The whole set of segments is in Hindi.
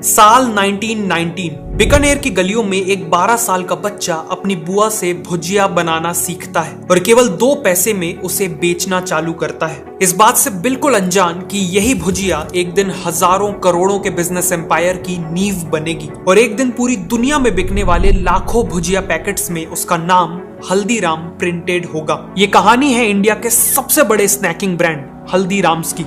साल 1919 बीकानेर की गलियों में एक 12 साल का बच्चा अपनी बुआ से भुजिया बनाना सीखता है और केवल 2 पैसे में उसे बेचना चालू करता है, इस बात से बिल्कुल अनजान कि यही भुजिया एक दिन हजारों करोड़ों के बिजनेस एम्पायर की नींव बनेगी और एक दिन पूरी दुनिया में बिकने वाले लाखों भुजिया पैकेट्स में उसका नाम हल्दीराम प्रिंटेड होगा। ये कहानी है इंडिया के सबसे बड़े स्नैकिंग ब्रांड हल्दीराम्स की।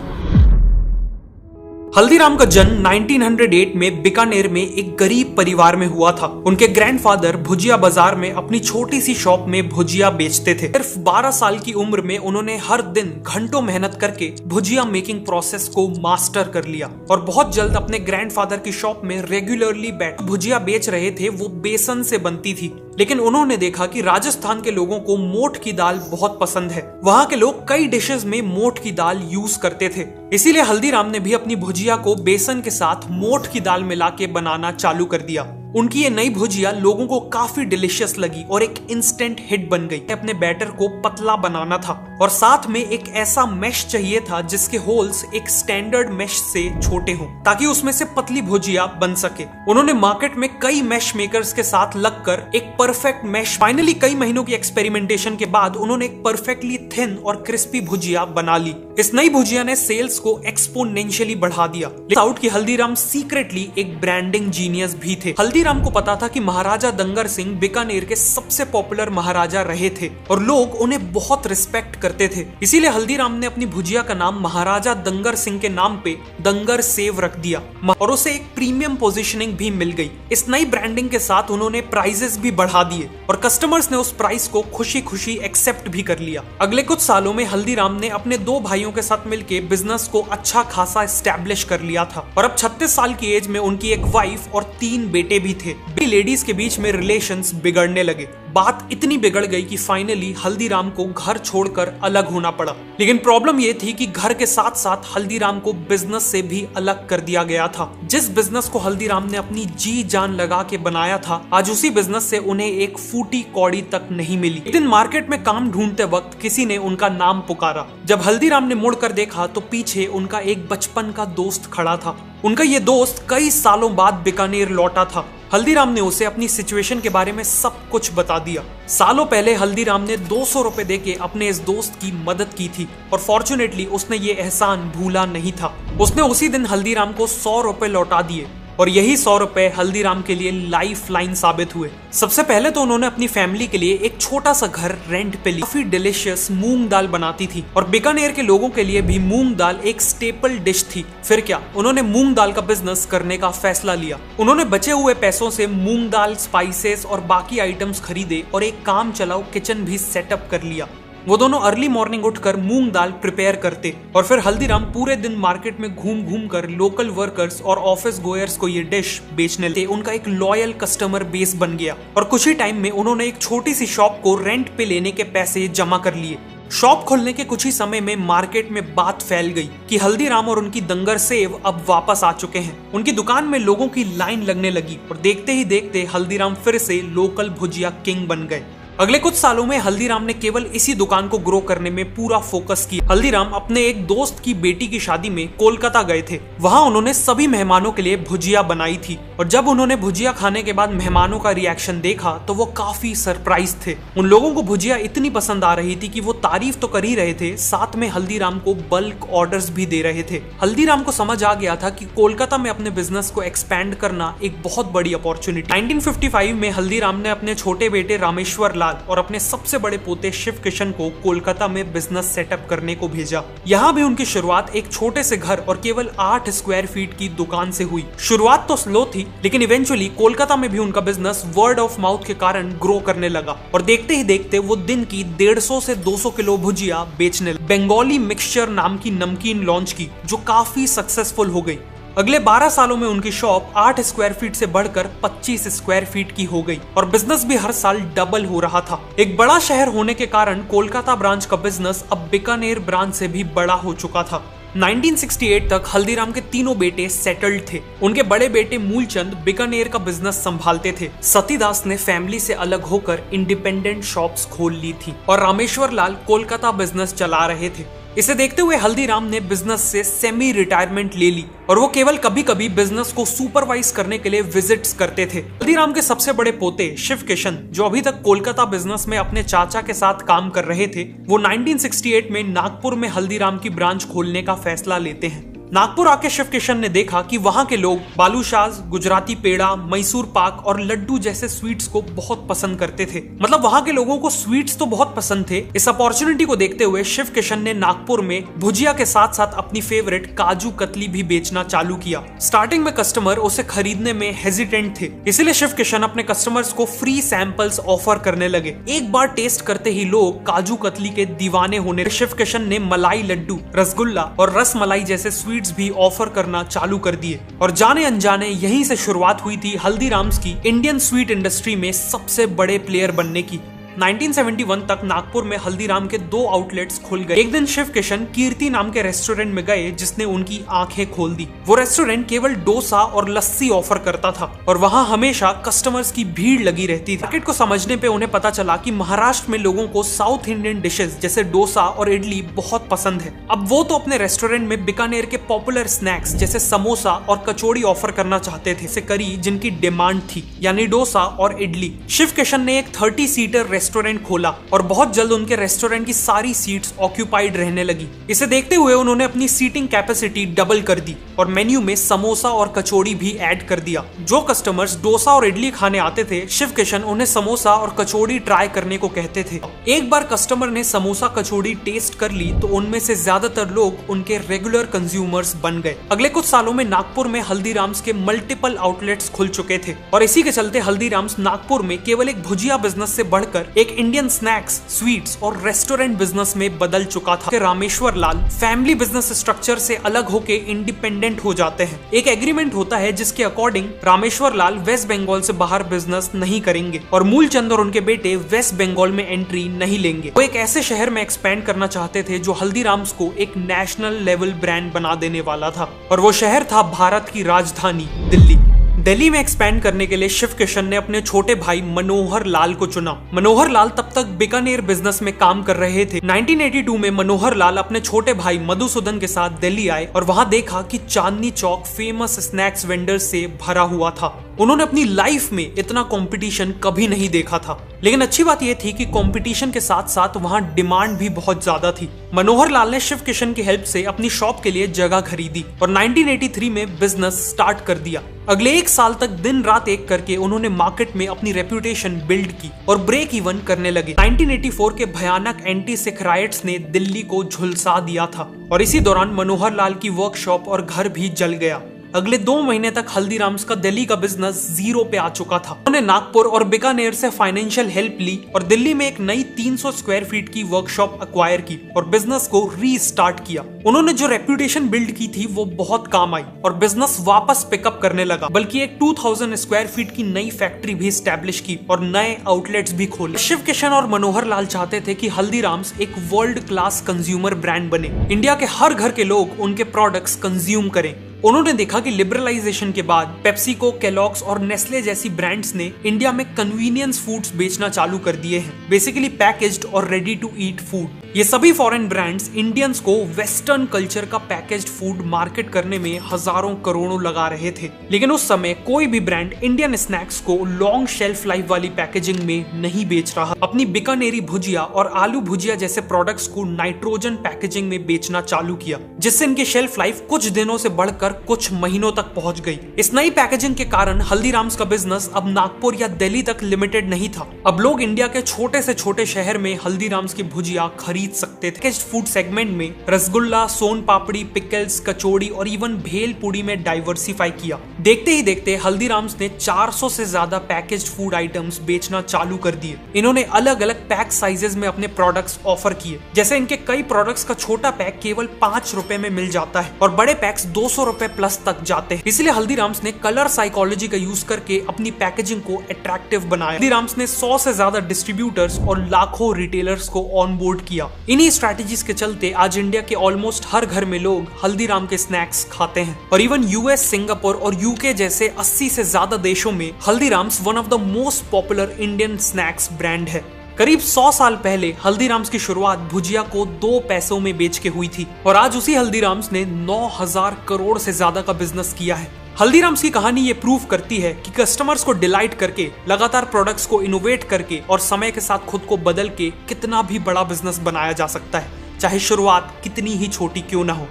हल्दीराम का जन्म 1908 में बीकानेर में एक गरीब परिवार में हुआ था। उनके ग्रैंडफादर भुजिया बाजार में अपनी छोटी सी शॉप में भुजिया बेचते थे। सिर्फ 12 साल की उम्र में उन्होंने हर दिन घंटों मेहनत करके भुजिया मेकिंग प्रोसेस को मास्टर कर लिया और बहुत जल्द अपने ग्रैंडफादर की शॉप में रेगुलरली बैठ भुजिया बेच रहे थे। वो बेसन से बनती थी, लेकिन उन्होंने देखा कि राजस्थान के लोगों को मोठ की दाल बहुत पसंद है। वहाँ के लोग कई डिशेस में मोठ की दाल यूज करते थे, इसीलिए हल्दीराम ने भी अपनी भुजिया को बेसन के साथ मोठ की दाल मिला के बनाना चालू कर दिया। उनकी ये नई भुजिया लोगों को काफी डिलीशियस लगी और एक इंस्टेंट हिट बन गई। अपने बैटर को पतला बनाना था और साथ में एक ऐसा मेश चाहिए था जिसके होल्स एक स्टैंडर्ड मेश से छोटे हों ताकि उसमें से पतली भुजिया बन सके। उन्होंने मार्केट में कई मेश मेकर्स के साथ लगकर एक परफेक्ट मेश, फाइनली कई महीनों की एक्सपेरिमेंटेशन के बाद उन्होंने एक परफेक्टली थिन और क्रिस्पी भुजिया बना ली। इस नई भुजिया ने सेल्स को एक्सपोनेंशियली बढ़ा दिया। आउट की हल्दीराम सीक्रेटली एक ब्रांडिंग जीनियस भी थे। हल्दीराम को पता था कि महाराजा दंगर सिंह बीकानेर के सबसे पॉपुलर महाराजा रहे थे और लोग उन्हें बहुत रिस्पेक्ट करते थे, इसीलिए हल्दीराम ने अपनी भुजिया का नाम महाराजा दंगर सिंह के नाम पे दंगर सेव रख दिया और उसे एक प्रीमियम पोजीशनिंग भी मिल गई। इस नई ब्रांडिंग के साथ उन्होंने प्राइजेस भी बढ़ा दिए और कस्टमर्स ने उस प्राइस को खुशी खुशी एक्सेप्ट भी कर लिया। अगले कुछ सालों में हल्दीराम ने अपने 2 भाइयों के साथ मिलकर बिजनेस को अच्छा खासा एस्टैब्लिश कर लिया था और अब 36 साल की एज में उनकी एक वाइफ और 3 बेटे भी थे। लेडीज के बीच में रिलेशंस बिगड़ने लगे। बात इतनी बिगड़ गई कि फाइनली हल्दीराम को घर छोड़कर अलग होना पड़ा। लेकिन प्रॉब्लम यह थी कि घर के साथ साथ हल्दीराम को बिजनेस से भी अलग कर दिया गया था। जिस बिजनेस को हल्दीराम ने अपनी जी जान लगा के बनाया था, आज उसी बिजनेस से उन्हें एक फूटी कौड़ी तक नहीं मिली। एक दिन मार्केट में काम ढूंढते वक्त किसी ने उनका नाम पुकारा। जब हल्दीराम ने मुड़कर देखा तो पीछे उनका एक बचपन का दोस्त खड़ा था। उनका ये दोस्त कई सालों बाद बीकानेर लौटा था। हल्दीराम ने उसे अपनी सिचुएशन के बारे में सब कुछ बता दिया। सालों पहले हल्दीराम ने 200 रुपए देके अपने इस दोस्त की मदद की थी और फॉर्चुनेटली उसने ये एहसान भूला नहीं था। उसने उसी दिन हल्दीराम को 100 रुपए लौटा दिए और यही 100 रुपए हल्दीराम के लिए लाइफ लाइन साबित हुए। सबसे पहले तो उन्होंने अपनी फैमिली के लिए एक छोटा सा घर रेंट पे लिया। काफी डिलीशियस मूंग दाल बनाती थी और बीकानेर के लोगों के लिए भी मूंग दाल एक स्टेपल डिश थी। फिर क्या, उन्होंने मूंग दाल का बिजनेस करने का फैसला लिया। उन्होंने बचे हुए पैसों से मूंग दाल, स्पाइसेस और बाकी आइटम्स खरीदे और एक काम चलाऊ किचन भी सेटअप कर लिया। वो दोनों अर्ली मॉर्निंग उठकर मूंग दाल प्रिपेयर करते और फिर हल्दीराम पूरे दिन मार्केट में घूम घूम कर लोकल वर्कर्स और ऑफिस गोयर्स को ये डिश बेचने लगे। उनका एक लॉयल कस्टमर बेस बन गया और कुछ ही टाइम में उन्होंने एक छोटी सी शॉप को रेंट पे लेने के पैसे जमा कर लिए। शॉप खोलने के कुछ ही समय में मार्केट में बात फैल गई कि हल्दीराम और उनकी दंगर सेव अब वापस आ चुके हैं। उनकी दुकान में लोगों की लाइन लगने लगी और देखते ही देखते हल्दीराम फिर से लोकल भुजिया किंग बन गए। अगले कुछ सालों में हल्दीराम ने केवल इसी दुकान को ग्रो करने में पूरा फोकस किया। हल्दीराम अपने एक दोस्त की बेटी की शादी में कोलकाता गए थे। वहां उन्होंने सभी मेहमानों के लिए भुजिया बनाई थी और जब उन्होंने भुजिया खाने के बाद मेहमानों का रिएक्शन देखा तो वो काफी सरप्राइज थे। उन लोगों को भुजिया इतनी पसंद आ रही थी कि वो तारीफ तो कर ही रहे थे, साथ में हल्दीराम को बल्क ऑर्डर्स भी दे रहे थे। हल्दीराम को समझ आ गया था कि कोलकाता में अपने बिजनेस को एक्सपैंड करना एक बहुत बड़ी अपॉर्चुनिटी। 1955 में हल्दीराम ने अपने छोटे बेटे रामेश्वर और अपने सबसे बड़े पोते शिव किशन को कोलकाता में बिजनेस सेटअप करने को भेजा। यहाँ भी उनकी शुरुआत एक छोटे से घर और केवल 8 स्क्वायर फीट की दुकान से हुई। शुरुआत तो स्लो थी, लेकिन इवेंचुअली कोलकाता में भी उनका बिजनेस वर्ड ऑफ माउथ के कारण ग्रो करने लगा और देखते ही देखते वो दिन की 150 से 200 किलो भुजिया बेचने लगे। बंगाली मिक्सचर नाम की नमकीन लॉन्च की जो काफी सक्सेसफुल हो गई। अगले 12 सालों में उनकी शॉप 8 स्क्वायर फीट से बढ़कर 25 स्क्वायर फीट की हो गई और बिजनेस भी हर साल डबल हो रहा था। एक बड़ा शहर होने के कारण कोलकाता ब्रांच का बिजनेस अब बीकानेर ब्रांच से भी बड़ा हो चुका था। 1968 तक हल्दीराम के तीनों बेटे सेटल्ड थे। उनके बड़े बेटे मूलचंद बीकानेर का बिजनेस संभालते थे। सतीदास ने फैमिली से अलग होकर इंडिपेंडेंट शॉप्स खोल ली थी और रामेश्वर लाल कोलकाता बिजनेस चला रहे थे। इसे देखते हुए हल्दीराम ने बिजनेस से सेमी रिटायरमेंट ले ली और वो केवल कभी कभी बिजनेस को सुपरवाइज करने के लिए विजिट्स करते थे। हल्दीराम के सबसे बड़े पोते शिव किशन, जो अभी तक कोलकाता बिजनेस में अपने चाचा के साथ काम कर रहे थे, वो 1968 में नागपुर में हल्दीराम की ब्रांच खोलने का फैसला लेते हैं। नागपुर आके शिव किशन ने देखा कि वहां के लोग बालूशाज, गुजराती पेड़ा, मैसूर पाक और लड्डू जैसे स्वीट्स को बहुत पसंद करते थे। मतलब वहां के लोगों को स्वीट्स तो बहुत पसंद थे। इस अपॉर्चुनिटी को देखते हुए शिव किशन ने नागपुर में भुजिया के साथ साथ अपनी फेवरेट काजू कतली भी बेचना चालू किया। स्टार्टिंग में कस्टमर उसे खरीदने में हेजिटेंट थे, इसलिए शिव किशन अपने कस्टमर्स को फ्री सैंपल्स ऑफर करने लगे। एक बार टेस्ट करते ही लोग काजू कतली के दीवाने होने। शिव किशन ने मलाई लड्डू, रसगुल्ला और रस मलाई जैसे स्वीट्स भी ऑफर करना चालू कर दिए और जाने अनजाने यहीं से शुरुआत हुई थी हल्दीराम्स की इंडियन स्वीट इंडस्ट्री में सबसे बड़े प्लेयर बनने की। 1971 तक नागपुर में हल्दीराम के 2 आउटलेट्स खुल गए। एक दिन शिव किशन कीर्ति नाम के रेस्टोरेंट में गए जिसने उनकी आंखें खोल दी। वो रेस्टोरेंट केवल डोसा और लस्सी ऑफर करता था और वहां हमेशा कस्टमर्स की भीड़ लगी रहती थी। मार्केट को समझने पे उन्हें पता चला कि महाराष्ट्र में लोगों को साउथ इंडियन डिशेस जैसे डोसा और इडली बहुत पसंद है। अब वो तो अपने रेस्टोरेंट में बीकानेर के पॉपुलर स्नैक्स जैसे समोसा और कचौड़ी ऑफर करना चाहते थे। करी जिनकी डिमांड थी, यानी डोसा और इडली। शिव किशन ने एक 30 सीटर रेस्टोरेंट खोला और बहुत जल्द उनके रेस्टोरेंट की सारी सीट्स ऑक्यूपाइड रहने लगी। इसे देखते हुए उन्होंने अपनी सीटिंग कैपेसिटी डबल कर दी और मेन्यू में समोसा और कचौड़ी भी ऐड कर दिया। जो कस्टमर्स डोसा और इडली खाने आते थे, शिव किशन उन्हें समोसा और कचौड़ी ट्राई करने को कहते थे। एक बार कस्टमर ने समोसा कचौड़ी टेस्ट कर ली तो उनमें से ज्यादातर लोग उनके रेगुलर कंज्यूमर्स बन गए। अगले कुछ सालों में नागपुर में हल्दीराम्स के मल्टीपल आउटलेट्स खुल चुके थे और इसी के चलते हल्दीराम्स नागपुर में केवल एक भुजिया बिजनेस से बढ़कर एक इंडियन स्नैक्स, स्वीट्स और रेस्टोरेंट बिजनेस में बदल चुका था। रामेश्वर लाल फैमिली बिजनेस स्ट्रक्चर से अलग होके इंडिपेंडेंट हो जाते हैं। एक एग्रीमेंट होता है जिसके अकॉर्डिंग रामेश्वर लाल वेस्ट बंगाल से बाहर बिजनेस नहीं करेंगे और मूलचंद और उनके बेटे वेस्ट बंगाल में एंट्री नहीं लेंगे। वो एक ऐसे शहर में एक्सपैंड करना चाहते थे जो हल्दीराम्स को एक नेशनल लेवल ब्रांड बना देने वाला था और वो शहर था भारत की राजधानी दिल्ली। दिल्ली में एक्सपैंड करने के लिए शिव किशन ने अपने छोटे भाई मनोहर लाल को चुना। मनोहर लाल तब तक बीकानेर बिजनेस में काम कर रहे थे। 1982 में मनोहर लाल अपने छोटे भाई मधुसूदन के साथ दिल्ली आए और वहां देखा कि Chandni Chowk famous snacks vendor से भरा हुआ था। उन्होंने अपनी लाइफ में इतना कंपटीशन कभी नहीं देखा था, लेकिन अच्छी बात यह थी कि कंपटीशन के साथ साथ वहां डिमांड भी बहुत ज्यादा थी। मनोहर लाल ने शिव किशन की हेल्प से अपनी शॉप के लिए जगह खरीदी और 1983 में बिजनेस स्टार्ट कर दिया। अगले 1 साल तक दिन रात एक करके उन्होंने मार्केट में अपनी रेपुटेशन बिल्ड की और ब्रेक इवन करने लगे। 1984 के भयानक एंटी सिख राइट्स ने दिल्ली को झुलसा दिया था और इसी दौरान मनोहर लाल की वर्कशॉप और घर भी जल गया। अगले 2 महीने तक हल्दीराम्स का दिल्ली का बिजनेस जीरो पे आ चुका था। उन्होंने नागपुर और बीकानेर से फाइनेंशियल हेल्प ली और दिल्ली में एक नई 300 स्क्वायर फीट की वर्कशॉप एक्वायर की और बिजनेस को रीस्टार्ट किया। उन्होंने जो रेप्यूटेशन बिल्ड की थी वो बहुत काम आई और बिजनेस वापस पिकअप करने लगा, बल्कि एक 2000 स्क्वायर फीट की नई फैक्ट्री भी स्टैब्लिश की और नए आउटलेट्स भी खोले। शिव किशन और मनोहर लाल चाहते थे कि हल्दीराम्स एक वर्ल्ड क्लास कंज्यूमर ब्रांड बने, इंडिया के हर घर के लोग उनके प्रोडक्ट्स कंज्यूम करें। उन्होंने देखा कि लिबरलाइजेशन के बाद पेप्सिको, केलॉग्स और नेस्ले जैसी ब्रांड्स ने इंडिया में कन्वीनियंस फूड्स बेचना चालू कर दिए हैं, बेसिकली पैकेज्ड और रेडी टू ईट फूड। ये सभी फॉरेन ब्रांड्स इंडियंस को वेस्टर्न कल्चर का पैकेज्ड फूड मार्केट करने में हजारों करोड़ों लगा रहे थे, लेकिन उस समय कोई भी ब्रांड इंडियन स्नैक्स को लॉन्ग शेल्फ लाइफ वाली पैकेजिंग में नहीं बेच रहा। अपनी बीकानेरी भुजिया और आलू भुजिया जैसे प्रोडक्ट्स को नाइट्रोजन पैकेजिंग में बेचना चालू किया, जिससे इनकी शेल्फ लाइफ कुछ दिनों से बढ़कर कुछ महीनों तक पहुंच गई। इस नई पैकेजिंग के कारण हल्दीराम्स का बिजनेस अब नागपुर या दिल्ली तक लिमिटेड नहीं था। अब लोग इंडिया के छोटे से छोटे शहर में हल्दीराम्स की भुजिया खरीद सकते थे। फूड सेगमेंट में रसगुल्ला, सोन पापड़ी, पिकल्स, कचौड़ी और इवन भेल पूड़ी में डाइवर्सिफाई किया। देखते ही देखते हल्दीराम्स ने 400 से ज्यादा पैकेज्ड फूड आइटम्स बेचना चालू कर दिए। इन्होंने अलग अलग पैक साइजेस में अपने प्रोडक्ट्स ऑफर किए, जैसे इनके कई प्रोडक्ट्स का छोटा पैक केवल 5 रुपए में मिल जाता है और बड़े पैक्स 200 रुपए प्लस तक जाते हैं। इसलिए हल्दीराम्स ने कलर साइकोलॉजी का यूज करके अपनी पैकेजिंग को अट्रैक्टिव बनाया। हल्दीराम्स ने 100 से ज्यादा डिस्ट्रीब्यूटर्स और लाखों रिटेलर्स को ऑन बोर्ड किया। इन्हीं स्ट्रैटेजीज के चलते आज इंडिया के ऑलमोस्ट हर घर में लोग हल्दीराम के स्नैक्स खाते हैं और इवन यूएस, सिंगापुर और यूके जैसे 80 से ज्यादा देशों में Haldiram's one of the most popular Indian snacks brand है। करीब 100 साल पहले हल्दीराम्स की शुरुआत भुजिया को 2 पैसों में बेच के हुई थी और आज उसी हल्दीराम्स ने 9,000 करोड़ से ज्यादा का बिजनेस किया है। हल्दीराम्स की कहानी ये प्रूव करती है कि कस्टमर्स को डिलाइट करके, लगातार प्रोडक्ट्स को इनोवेट करके और समय के साथ खुद को बदल के कितना भी बड़ा बिजनेस बनाया जा सकता है, चाहे शुरुआत कितनी ही छोटी क्यों ना हो।